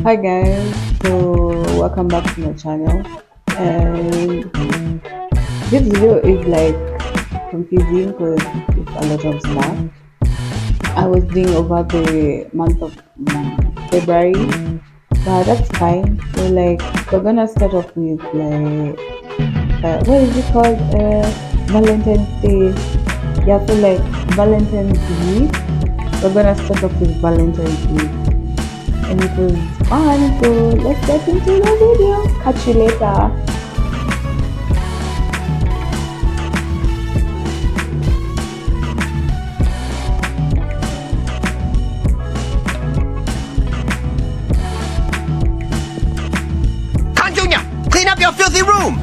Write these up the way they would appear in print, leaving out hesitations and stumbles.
Hi guys, so welcome back to my channel. And this video is like confusing because it's a lot of stuff I was doing over the month of February, but that's fine. So like we're gonna start off with like what is it called? Valentine's Day. Yeah, so like Valentine's Week. We're gonna start off with Valentine's Week. And it was fun, so let's get into the video. Catch you later. Khan Jr., clean up your filthy room!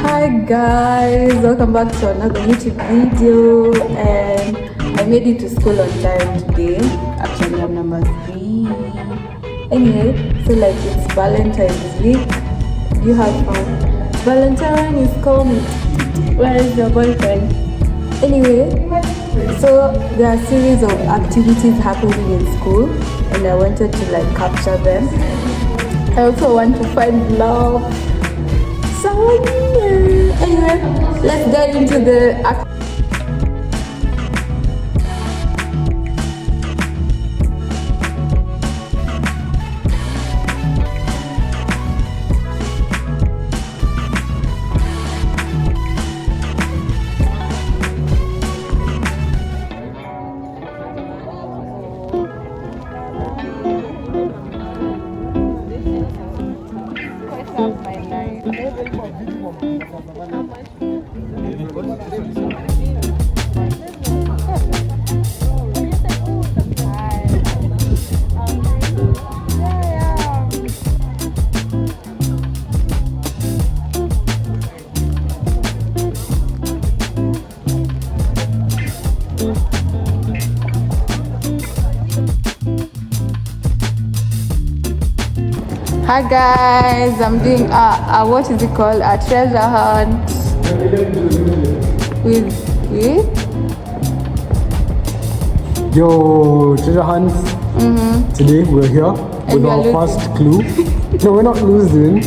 Hi guys, welcome back to another YouTube video. And I made it to school on time today. Actually, I'm number 3. Anyway, so like it's Valentine's week. You have fun. Valentine is coming. Where is your boyfriend? Anyway, so there are a series of activities happening in school, and I wanted to like capture them. I also want to find love. So yeah. Anyway, let's get into the Hi guys, I'm doing what is it called? A treasure hunt with Yo, treasure hunt. Today we're here with our first clue. No, we're not losing.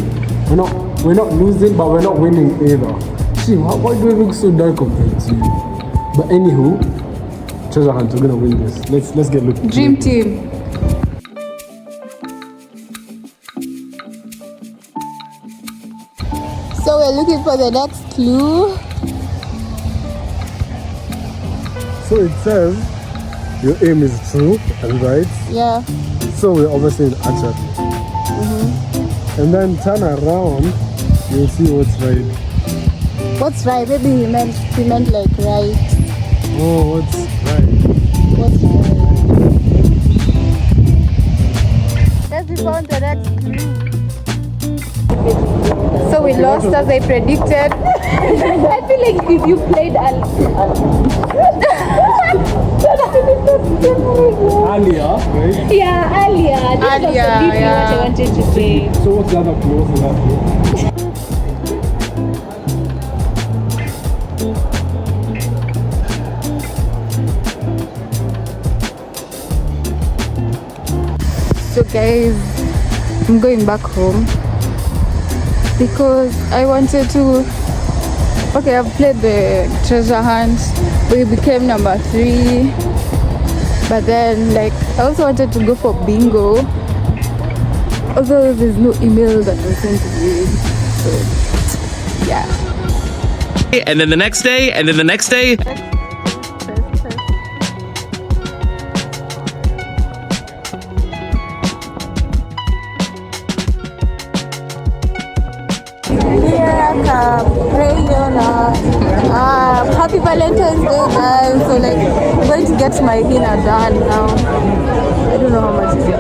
We're not losing, but we're not winning either. See, why do we look so dark compared to you? But anywho, treasure hunt. We're gonna win this. Let's get looking. Dream Team. So we're looking for the next clue. So it says your aim is true and right. Yeah. So we're obviously in archery. And then turn around, you'll see what's right. What's right? Maybe he meant like right. Oh, what's right? What's right? Let's be found the next clue. So we lost as I predicted. I feel like if you played Earlier, right? Yeah, earlier. This was what I wanted to say. So what's the other clue? What's the other clue? So guys, I'm going back home because I wanted to. Okay, I've played the treasure hunt. We became number 3, but then like I also wanted to go for bingo. Although there's no email that was sent to me, so yeah. And then the next day, and then the next day. Happy Valentine's Day, guys. So like I'm going to get my henna done now. I don't know how much is it.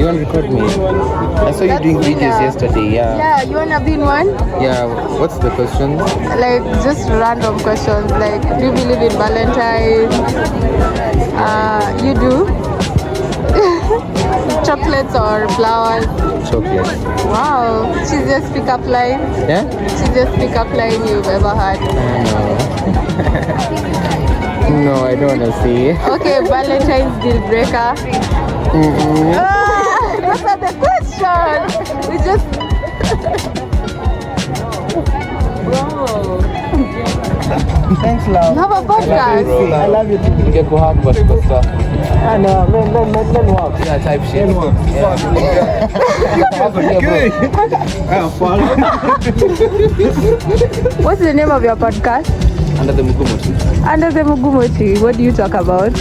You want to record me? I saw you doing videos yesterday, yeah. Yeah, you wanna be in one? Yeah, what's the question? Like just random questions. Like, do you believe in Valentines? You do? Chocolates or flowers? Chocolate. Wow, cheesiest pickup line? Yeah? Cheesiest pickup line you've ever had? No. No, I don't want to see. Okay, Valentine's deal breaker. That's not the question. We just. Wow. Thanks, love. You have a podcast. I love you too. Get go hard, but Costa. And men walk. Yeah, type shit. What's the name of your podcast? Under the Mukumuchi. Under the Mugumochi. What do you talk about?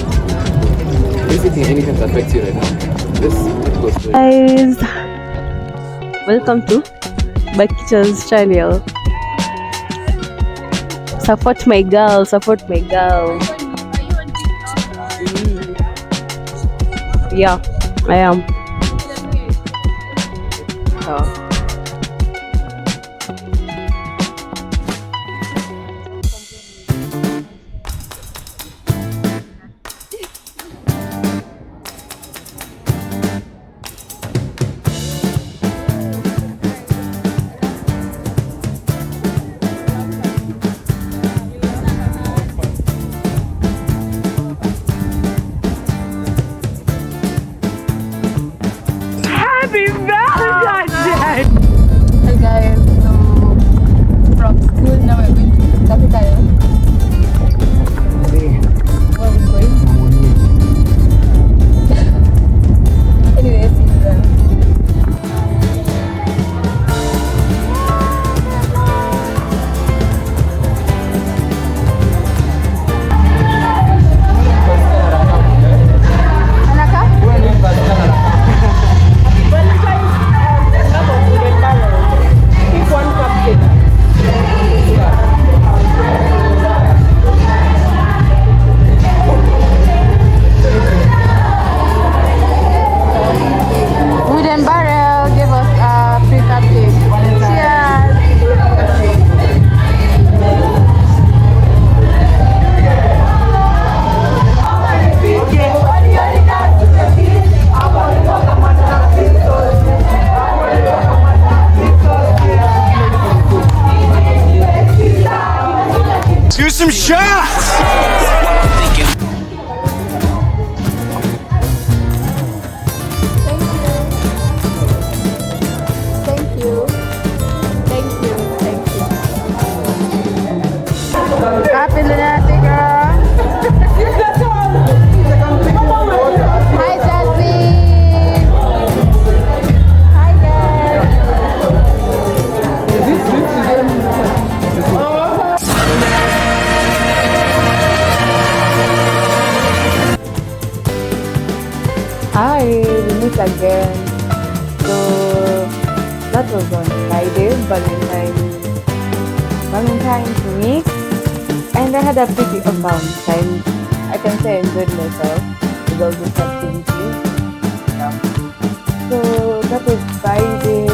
Basically, anything that affects you right now. This goes through. Guys, welcome to Bakicha's channel. Support my girl, support my girl. Yeah, I am. Oh. Happy Valentine's Day! Hey guys, so from school now we're going to Capital. Where are we going? Anyway, see you there. Wooden Barrel gave us a free cupcake. Cheers! Do some shots! Thank you. Thank you. Thank you. Happy Lunatic girl. Hi Jasmine. Hi guys. Hi, we meet again. So that was on Friday, Valentine's week, and I had a pretty awesome time. I can say I enjoyed myself with all these activities. Yeah. So that was Friday,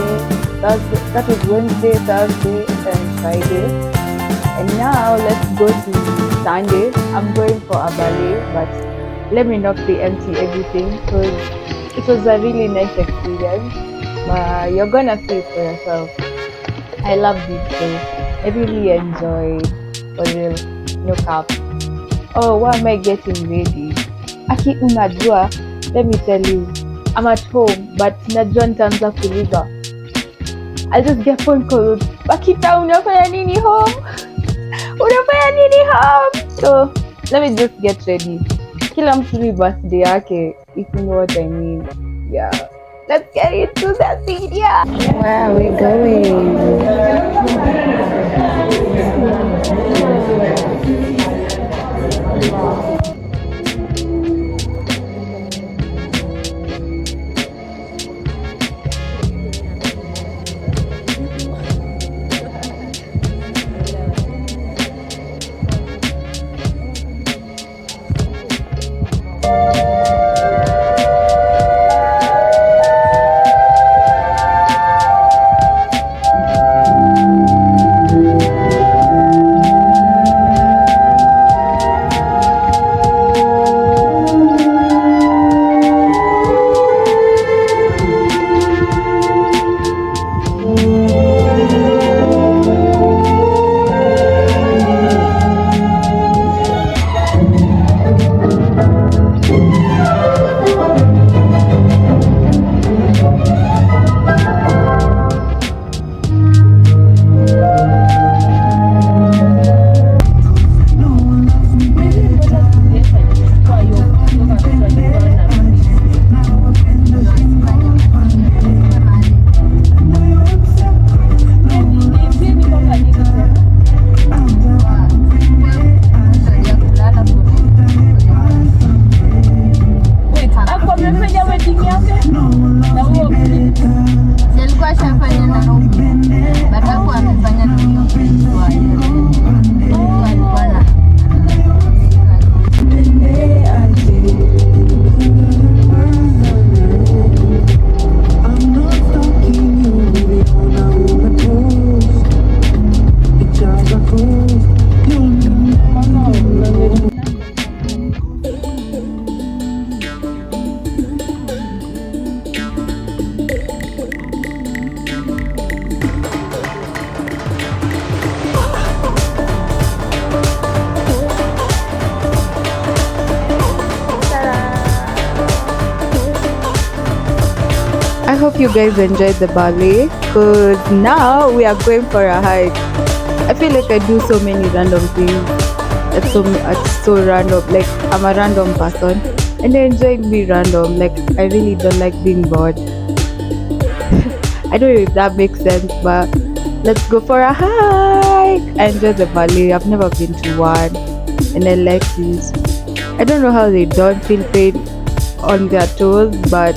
that was Wednesday, Thursday, and Friday. And now let's go to Sunday. I'm going for a ballet, but let me not preempt everything because it was a really nice experience. You're gonna see it for yourself. I loved it, so I really enjoyed for real. No cap. Oh, why am I getting ready? Aki unajua, let me tell you, I'm at home, but najua nitaanza kuliga. I just get phone calls. Bakita, unafanya nini home? Unafanya nini home? So let me just get ready. Kila mtu ni birthday yake, if you know what I mean. Yeah. Let's get into the video. Where are we going? hope you guys enjoyed the ballet, because now we are going for a hike. I feel like I do so many random things. It's so random. Like, I'm a random person and I enjoy being random. Like, I really don't like being bored. I don't know if that makes sense, but let's go for a hike. I enjoy the ballet. I've never been to one and I like this. I don't know how they don't feel pain on their toes, but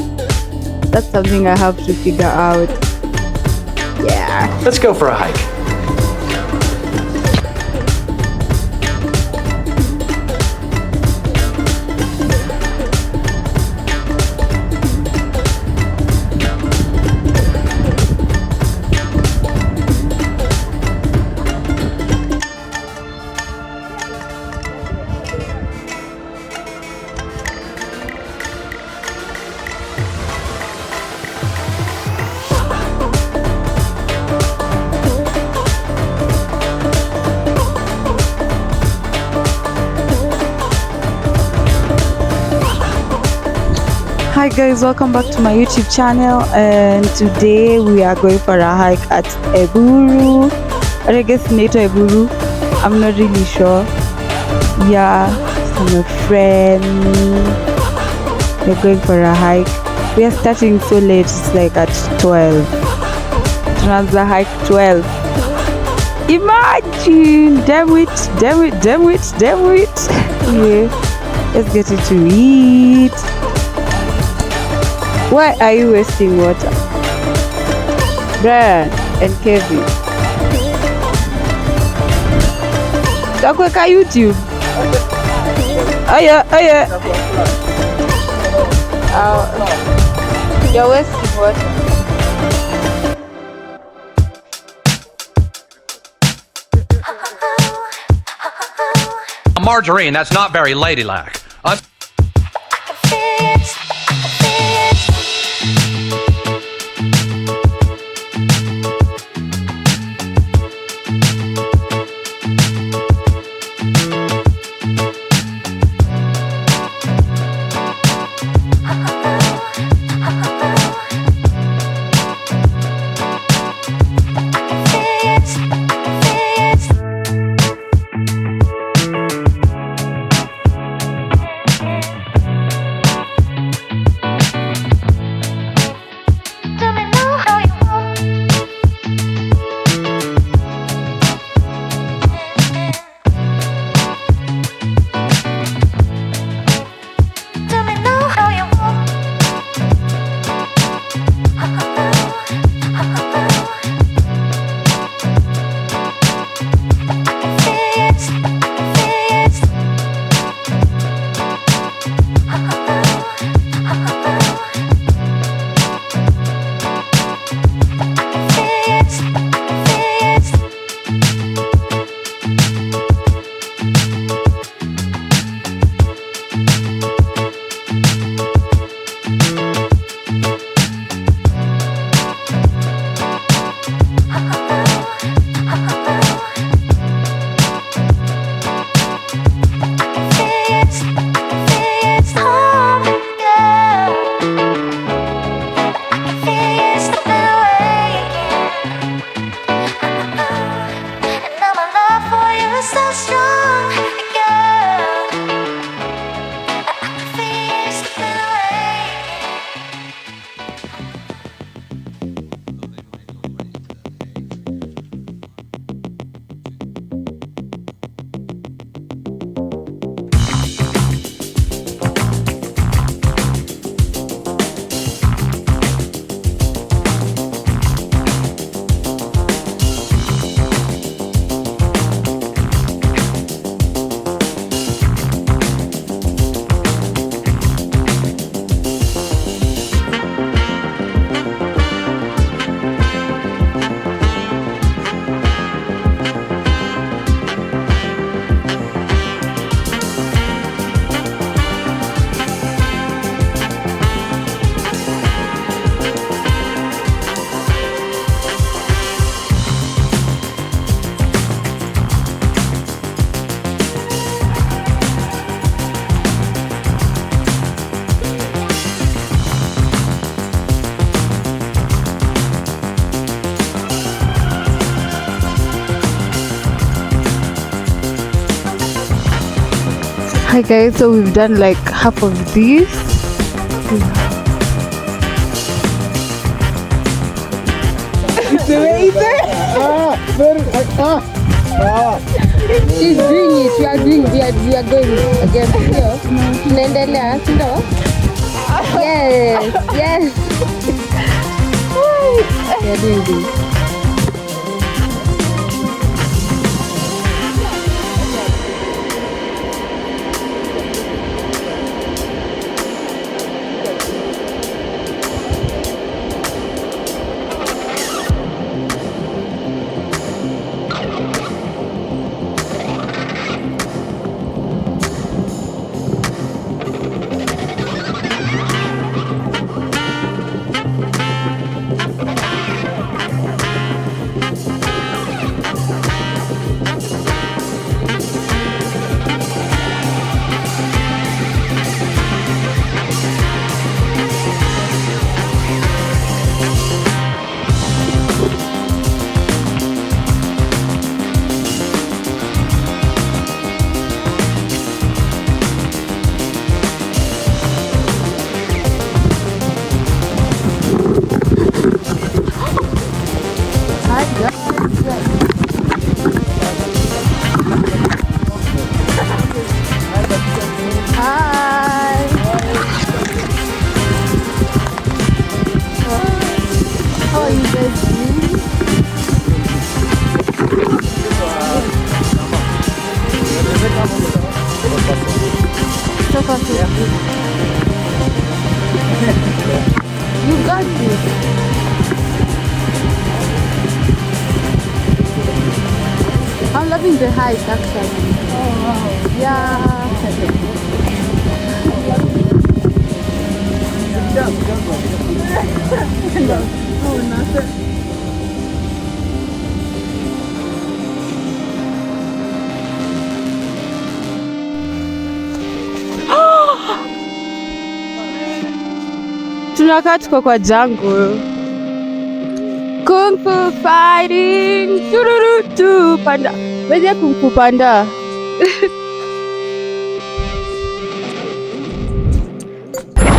that's something I have to figure out. Yeah. Let's go for a hike. Hi guys, welcome back to my YouTube channel, and today we are going for a hike at Eburu. I guess Nato Eburu. I'm not really sure. Yeah, some friend. We're going for a hike. We are starting so late. It's like at 12. Transa hike 12. Imagine! Damn it! Yeah, let's get it to eat. Why are you wasting water? Brian and Kevin. Takweka YouTube. Oh yeah. You're wasting water. Margarine, that's not very ladylike. Hi guys, so we've done like half of this. She's doing it. We are going again. Tunaendelea, ndio? Yes. We are doing this. You got this. I'm loving the height actually. Oh wow. Yeah. Oh, nothing. Tunakaa tuko kwa jungle. Kung Fu fighting. Tururutu panda. Where's Kung Fu panda?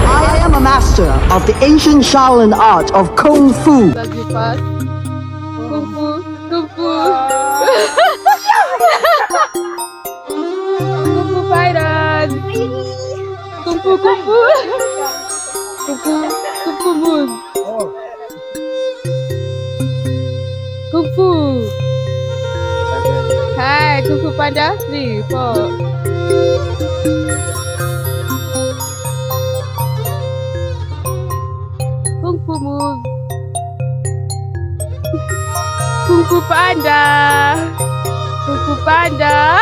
I am a master of the ancient Shaolin art of Kung Fu. Does it pass? Kung Fu. Kung Fu. Kung Fu fighters. Kung Fu. Kung Fu. Kung Fu. Kung Fu moves. Kung Fu. Hi, Kung Fu panda. 3, 4. Kung Fu move. Kung Fu panda. Kung Fu panda.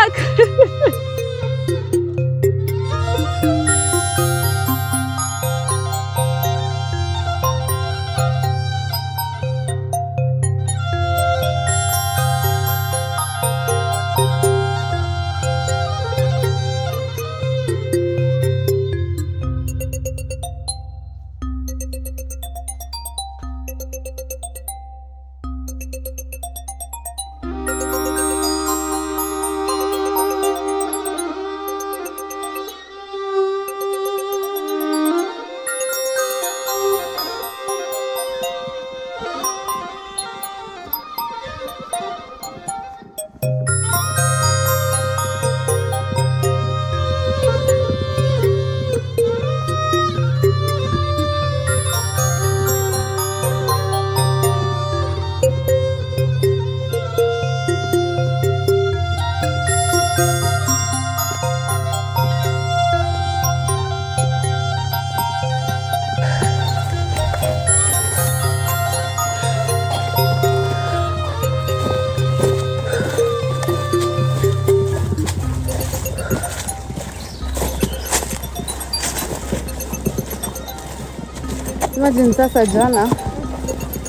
Imagine sasa jana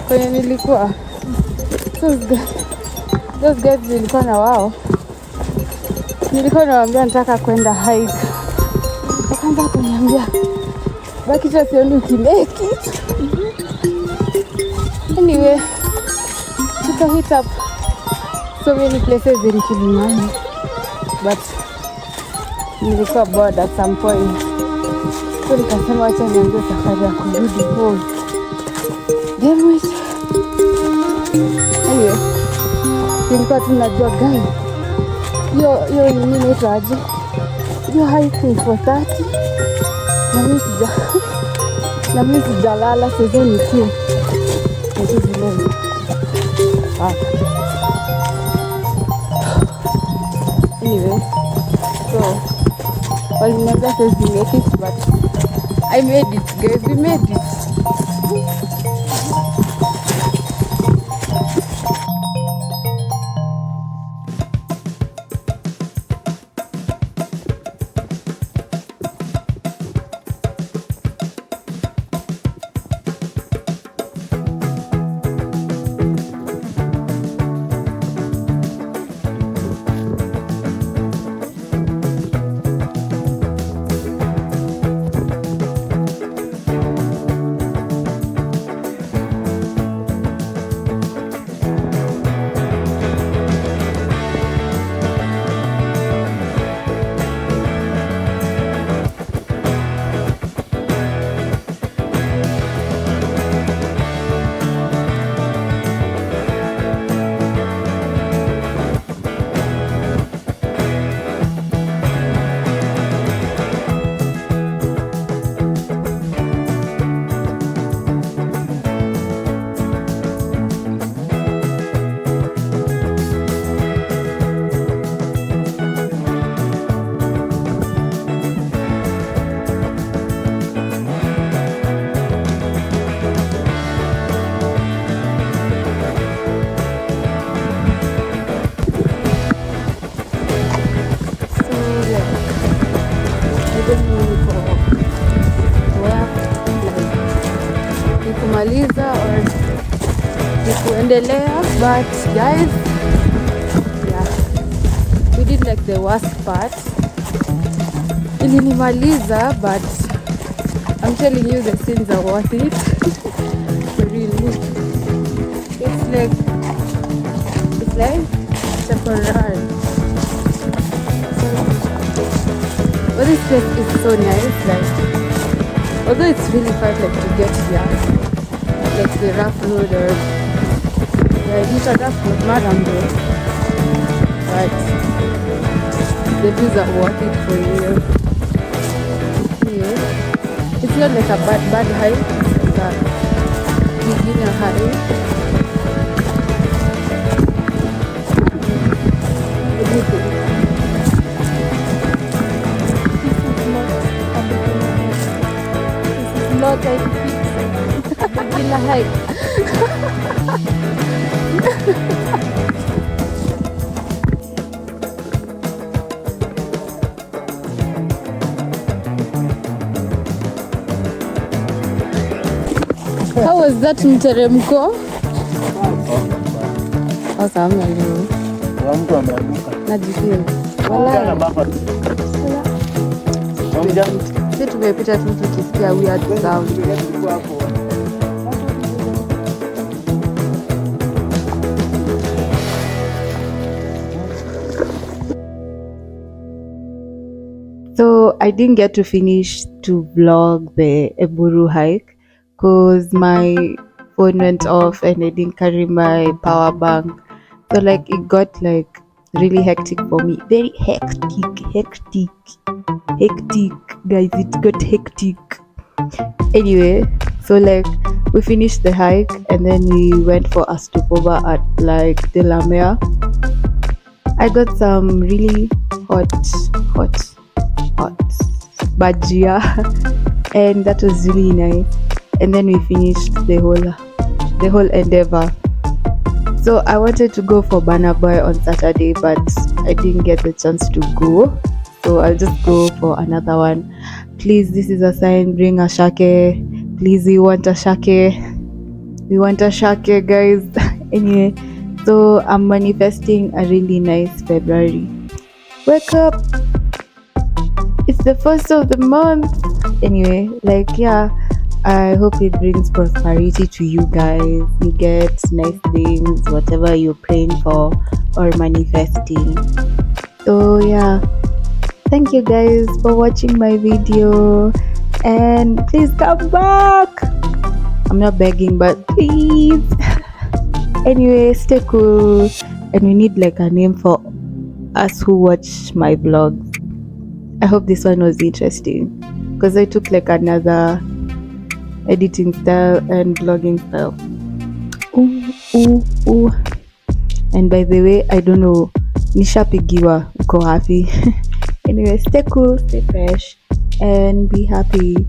kwenye nilikuwa those guys nilikuwa na wao, nilikuwa nawaambia nataka kwenda hike, wakaanza kuniambia bakisha sioni ukimeki. Anyway, tuka hit up so many places in Kilimani, but nilikuwa bored at some point, so nikasema acha nianze safari ya kurudi home. Anyway, nilikuwa tunajua gani hiyo nini inaitwaje, hiyo hiking for 30 na mimi sijalala sezoni tu. Anyway, so waliniambia says we make it, but I made it, guys. We made it. Nikumaliza or nikuendelea, but guys, yeah, we did like the worst part. Ilinimaliza, but I'm telling you the scenes are worth it. For real, it's like temporary. But this place is so nice, like, although it's really far like to get here, like the rough road or it's a rough road, Marambo, but the views are worth it for you. Yeah. It's not like a bad hike, it's like a beginner hike. Everything. Not like beginner hike. How was that mteremko? Sasa leo. Mtu ameanguka. Najifeel. Sisi tumepita tu tukisikia weird sound. So I didn't get to finish to vlog the Eburu hike because my phone went off and I didn't carry my power bank. So like it got like really hectic for me. Very hectic guys, it got hectic. Anyway, so like we finished the hike and then we went for a stopover at like the Lamea. I got some really hot bajia and that was really nice. And then we finished the whole endeavor. So I wanted to go for Banana Boy on Saturday, but I didn't get the chance to go. So I'll just go for another one. Please, this is a sign, bring a shake. Please, we want a shake. We want a shake, guys. Anyway, so I'm manifesting a really nice February. Wake up! It's the first of the month. Anyway, like, yeah, I hope it brings prosperity to you guys. You get nice things, whatever you're praying for or manifesting. So yeah, Thank you guys for watching my video, and please come back. I'm not begging, but please. Anyway, stay cool, and we need like a name for us who watch my vlogs. I hope this one was interesting because I took like another editing style and vlogging style. Ooh. And by the way, I don't know, nishapigiwa uko happy. Anyway, stay cool, stay fresh, and be happy.